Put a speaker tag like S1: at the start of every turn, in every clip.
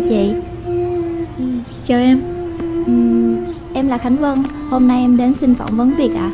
S1: chị.
S2: Chào em.
S1: Em là Khánh Vân. Hôm nay em đến xin phỏng vấn việc ạ.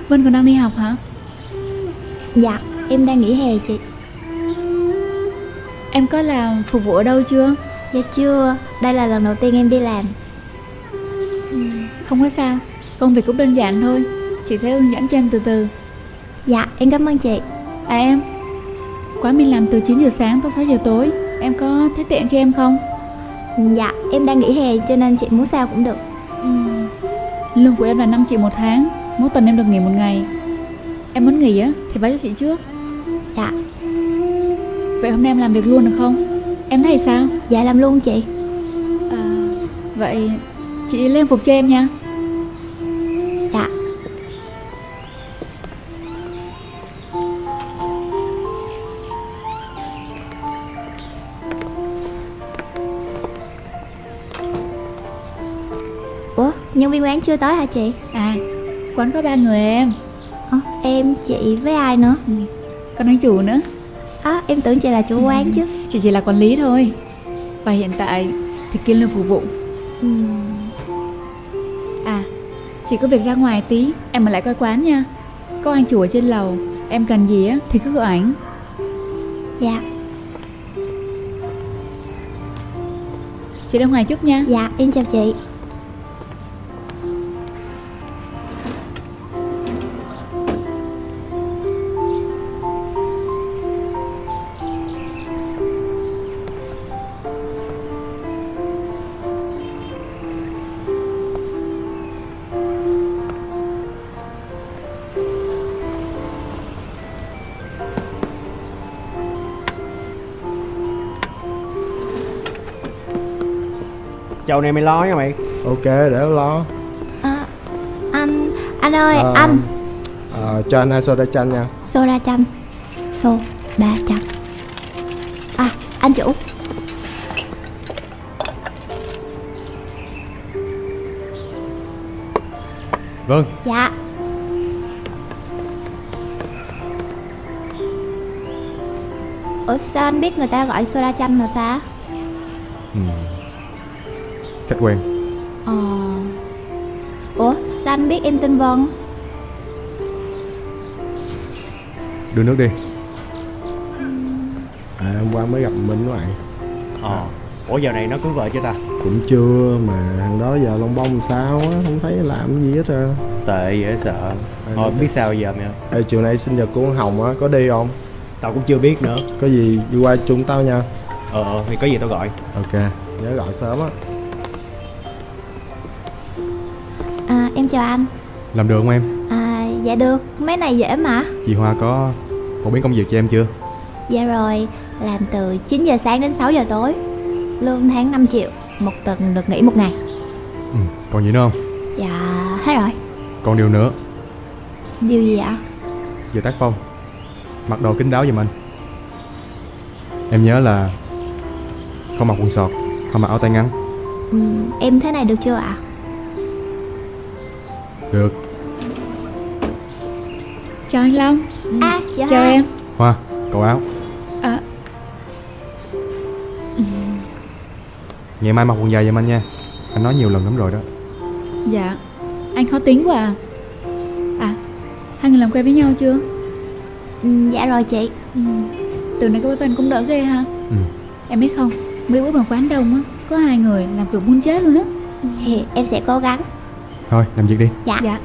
S2: Vân còn đang đi học hả?
S1: Dạ, em đang nghỉ hè chị.
S2: Em có làm phục vụ ở đâu chưa?
S1: Dạ chưa, đây là lần đầu tiên em đi làm.
S2: Không có sao, công việc cũng đơn giản thôi. Chị sẽ hướng dẫn cho em từ từ.
S1: Dạ, em cảm ơn chị.
S2: À em, quán mình làm từ 9 giờ sáng tới 6 giờ tối. Em có thấy tiện cho em không?
S1: Dạ, em đang nghỉ hè cho nên chị muốn sao cũng được.
S2: Lương của em là 5 triệu một tháng. Mỗi tuần em được nghỉ một ngày. Em muốn nghỉ á thì báo cho chị trước.
S1: Dạ.
S2: Vậy hôm nay em làm việc luôn được không? Em thấy sao?
S1: Dạ làm luôn chị.
S2: Vậy chị lên phục cho em nha.
S1: Dạ. Ủa, nhân viên quán chưa tới hả chị?
S2: À, quán có 3 người em.
S1: Em, chị với ai nữa?
S2: Còn anh chủ nữa.
S1: Em tưởng chị là chủ quán chứ.
S2: Chị chỉ là quản lý thôi. Và hiện tại thì kiêm lương phục vụ. À, chị có việc ra ngoài tí, em ở lại coi quán nha. Có anh chủ ở trên lầu, em cần gì á thì cứ gọi ảnh.
S1: Dạ.
S2: Chị ra ngoài chút nha.
S1: Dạ, em chào chị.
S3: Chầu này mày lo nha mày.
S4: Ok, để tao lo.
S1: Anh ơi, anh.
S4: Cho anh 2 soda chanh nha.
S1: Soda chanh. Soda chanh. Anh chủ.
S3: Vâng.
S1: Dạ. Ủa sao anh biết người ta gọi soda chanh mà pha?
S4: Khách quen.
S1: Ủa sao anh biết em tên Vân?
S4: Đưa nước đi. Hôm qua mới gặp Minh đó bạn.
S3: Ủa giờ này nó cưới vợ chưa ta?
S4: Cũng chưa mà thằng đó giờ lông bông sao á, không thấy làm gì hết trơn.
S3: Tệ dễ sợ. Thôi biết sao giờ mày không?
S4: Ê, chiều nay sinh nhật của con Hồng á, có đi không?
S3: Tao cũng chưa biết nữa.
S4: Có gì đi qua chung tao nha.
S3: Thì có gì tao gọi.
S4: Ok, nhớ gọi sớm á.
S1: Em chào anh.
S4: Làm được không em?
S1: Dạ được, mấy này dễ mà.
S4: Chị Hoa có phổ biến công việc cho em chưa?
S1: Dạ rồi, làm từ 9 giờ sáng đến 6 giờ tối. Lương tháng 5 triệu, một tuần được nghỉ một ngày.
S4: Còn gì nữa không?
S1: Dạ, hết rồi.
S4: Còn điều nữa.
S1: Điều gì ạ?
S4: Giờ tác phong, mặc đồ kín đáo giùm anh. Em nhớ là không mặc quần sọt, không mặc áo tay ngắn.
S1: Em thế này được chưa ạ?
S4: Được.
S2: Chào anh Long.
S1: Chào
S2: em.
S4: Hoa, cậu áo. Ngày mai mặc quần dài giùm anh nha. Anh nói nhiều lần lắm rồi đó.
S2: Dạ. Anh khó tính quá à. Hai người làm quen với nhau chưa?
S1: Dạ rồi chị.
S2: Từ này có bối bên cũng đỡ ghê ha. Em biết không, mấy bữa mà quán đông á, có 2 người làm cực muốn chết luôn á.
S1: Thì em sẽ cố gắng.
S4: Thôi, làm việc đi.
S2: Dạ.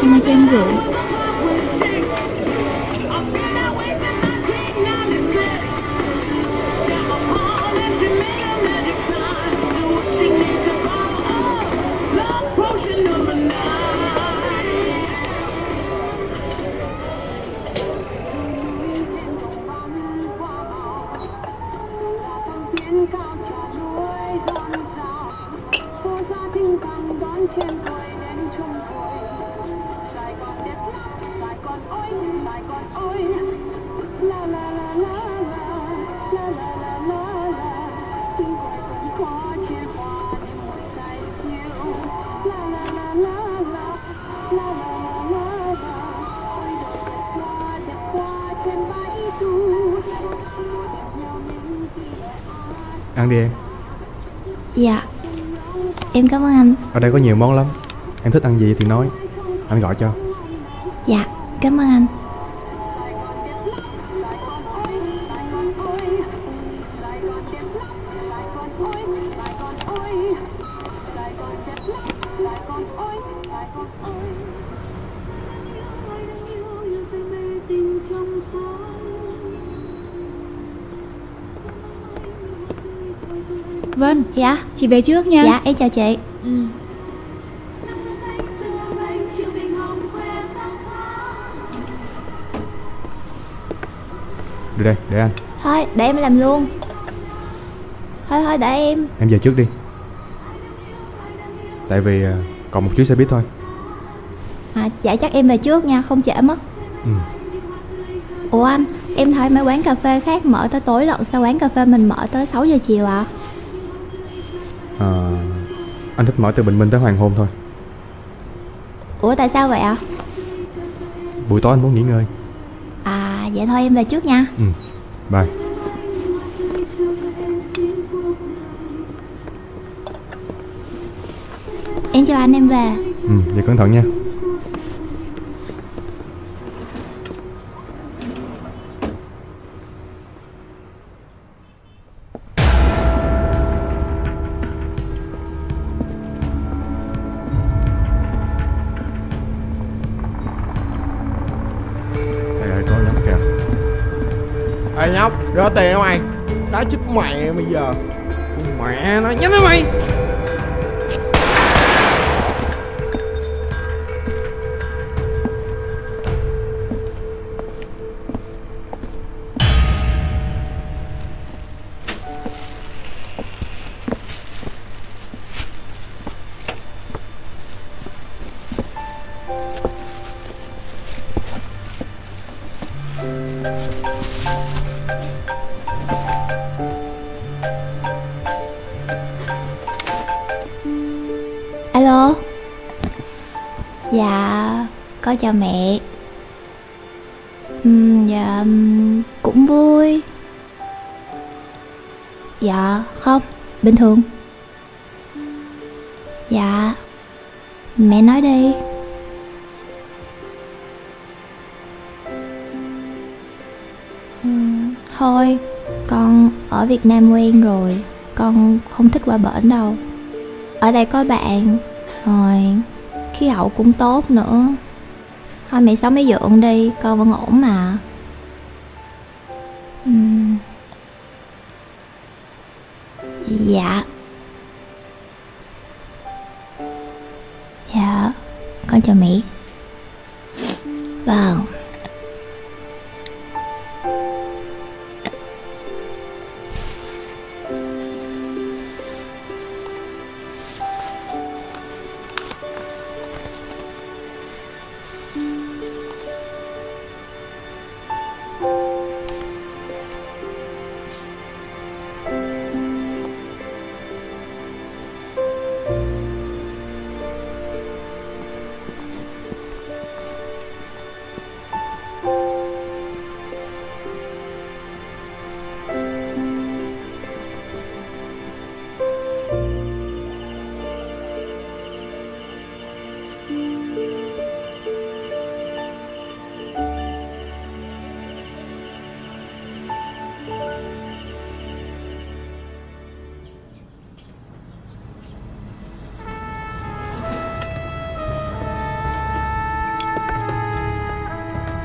S2: Anh ơi cho em gửi.
S4: Ăn đi em.
S1: Dạ, em cảm ơn anh.
S4: Ở đây có nhiều món lắm. Em thích ăn gì thì nói, anh gọi cho.
S1: Dạ, cảm ơn anh.
S2: Vân,
S1: Dạ,
S2: chị về trước nha.
S1: dạ em chào chị.
S2: Ừ.
S4: Đưa đây, để anh.
S1: Thôi, để em làm luôn. Thôi, để em.
S4: Em về trước đi. Tại vì còn một chuyến xe buýt thôi.
S1: Dạ chắc em về trước nha, không trễ mất.
S4: Ừ.
S1: Ủa anh, em thấy mấy quán cà phê khác mở tới tối lận, sao quán cà phê mình mở tới 6 giờ chiều à?
S4: Anh thích mở từ bình minh tới hoàng hôn thôi.
S1: Ủa tại sao vậy ạ?
S4: Buổi tối anh muốn nghỉ ngơi.
S1: Vậy thôi em về trước nha.
S4: Ừ. Bye.
S1: Em chào anh, em về.
S4: Ừ, vậy cẩn thận nha. Trời ơi, có lắm kìa.
S5: Ê nhóc, đưa tiền không mày? Đá chết mẹ bây giờ. Con mẹ nó nhanh lên mày.
S1: Alo. Dạ, con chào mẹ. Dạ, cũng vui. Dạ, không, bình thường. Dạ, mẹ nói đi. Thôi, con ở Việt Nam quen rồi, con không thích qua bển đâu. Ở đây có bạn, rồi khí hậu cũng tốt nữa. Thôi mẹ sống với Dượng đi, con vẫn ổn mà. Dạ. Dạ, con chào mẹ. Vâng.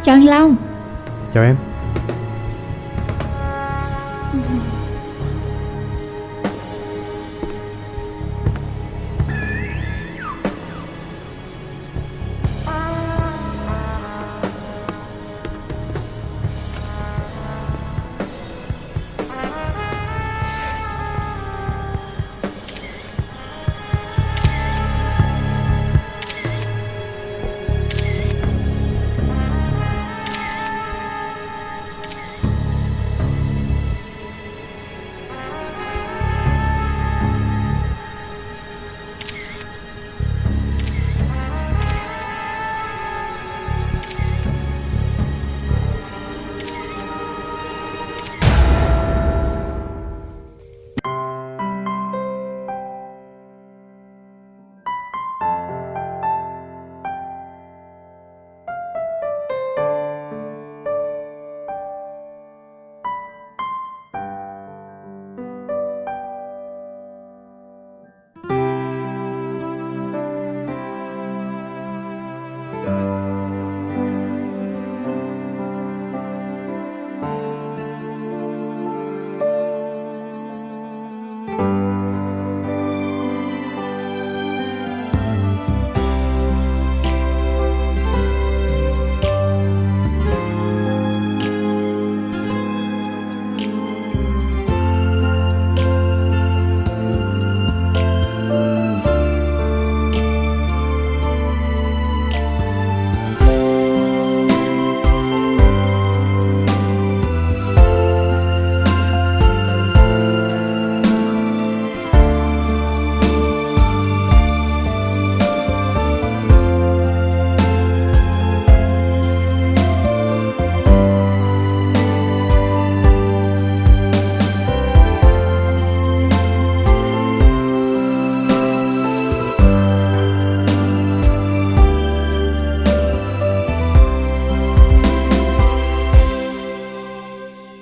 S2: Chào anh Long.
S4: Chào em.